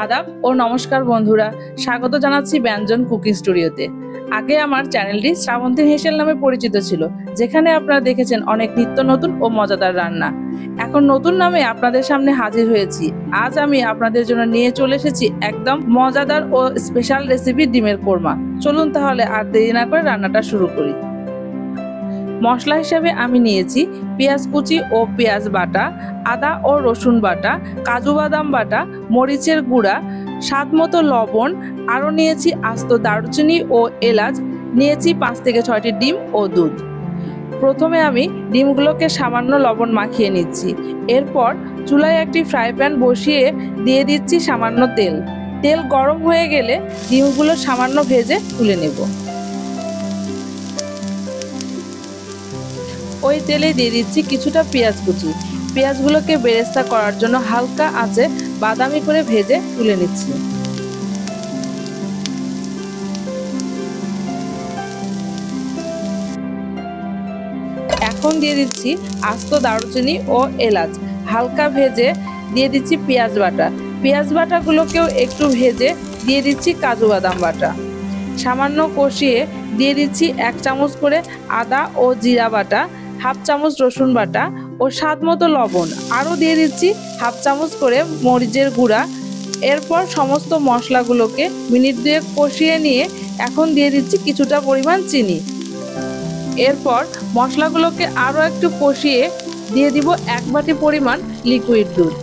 আদাব ও নমস্কার বন্ধুরা, স্বাগত জানাচ্ছি ব্যঞ্জন কুকিং স্টুডিওতে। আগে আমার চ্যানেলটি শ্রাবন্তী হেসেল নামে পরিচিত ছিল, যেখানে আপনারা দেখেছেন অনেক নিত্য নতুন ও মজাদার রান্না। এখন নতুন নামে আপনাদের সামনে হাজির হয়েছি। আজ আমি আপনাদের জন্য নিয়ে চলে এসেছি একদম মজাদার ও স্পেশাল রেসিপি ডিমের কোরমা। চলুন তাহলে আর দেরি না করে রান্নাটা শুরু করি। মশলা হিসেবে আমি নিয়েছি পেঁয়াজ কুচি ও পেঁয়াজ বাটা, আদা ও রসুন বাটা, কাজু বাদাম বাটা, মরিচের গুঁড়া, স্বাদ মতো লবণ, আরও নিয়েছি আস্ত দারুচিনি ও এলাচ, নিয়েছি 5 থেকে 6টি ডিম ও দুধ। প্রথমে আমি ডিমগুলোকে সামান্য লবণ মাখিয়ে নিচ্ছি। এরপর চুলায় একটি ফ্রাই প্যান বসিয়ে দিয়ে দিচ্ছি সামান্য তেল। তেল গরম হয়ে গেলে ডিমগুলো সামান্য ভেজে তুলে নেব। ওই তেলে দিয়ে দিচ্ছি কিছুটা পেঁয়াজ কুচি। পেঁয়াজগুলোকে বেরেস্তা করার জন্য হালকা আঁচে বাদামি করে ভেজে তুলে নিচ্ছি। এখন দিয়ে দিচ্ছি আস্ত দারুচিনি ও এলাচ। হালকা ভেজে দিয়ে দিচ্ছি পেঁয়াজ বাটা। পেঁয়াজ বাটাগুলোকেও একটু ভেজে দিয়ে দিচ্ছি কাজু বাদাম বাটা। সামান্য কষিয়ে দিয়ে দিচ্ছি 1 চামচ করে আদা ও জিরা বাটা, 1/2 চামচ রসুন বাটা ও স্বাদ মতো লবণ। আরও দিয়ে দিচ্ছি 1/2 চামচ করে মরিচের গুঁড়া। এরপর সমস্ত মশলাগুলোকে মিনিট 2 কষিয়ে নিয়ে এখন দিয়ে দিচ্ছি কিছুটা পরিমাণ চিনি। এরপর মশলাগুলোকে আরও একটু কষিয়ে দিয়ে দিব 1 বাটি পরিমাণ লিকুইড দুধ।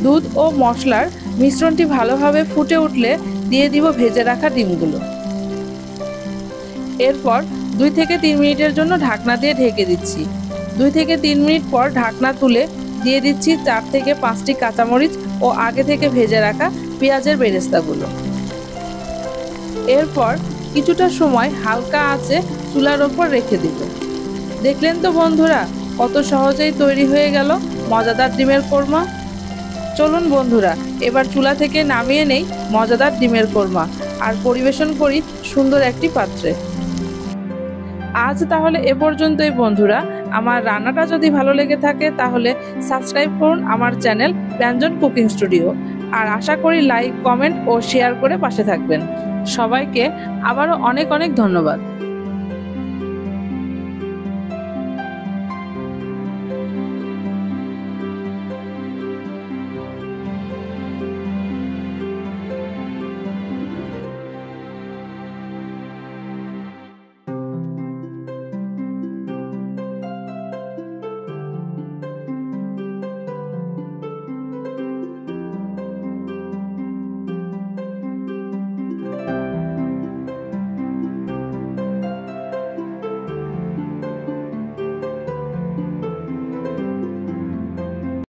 দুধ ও মশলার মিশ্রণটি ভালোভাবে ফুটে উঠলে দিয়ে দিব ভেজে রাখা ডিমগুলো। এরপর 2 থেকে 3 মিনিটের জন্য ঢাকনা দিয়ে ঢেকে দিচ্ছি। 2 থেকে 3 মিনিট পর ঢাকনা তুলে দিয়ে দিচ্ছি 4 থেকে 5টি কাঁচামরিচ ও আগে থেকে ভেজে রাখা পেঁয়াজের বেরেস্তাগুলো। এরপর কিছুটা সময় হালকা আঁচে চুলার ওপর রেখে দিব। দেখলেন তো বন্ধুরা, কত সহজেই তৈরি হয়ে গেল মজাদার ডিমের কোরমা। চলুন বন্ধুরা, এবার চুলা থেকে নামিয়ে নেই মজাদার ডিমের কোরমা আর পরিবেশন করি সুন্দর একটি পাত্রে। আজ তাহলে এ পর্যন্তই বন্ধুরা। আমার রান্নাটা যদি ভালো লেগে থাকে তাহলে সাবস্ক্রাইব করুন আমার চ্যানেল ব্যঞ্জন কুকিং স্টুডিও। আর আশা করি লাইক, কমেন্ট ও শেয়ার করে পাশে থাকবেন। সবাইকে আবারও অনেক অনেক ধন্যবাদ।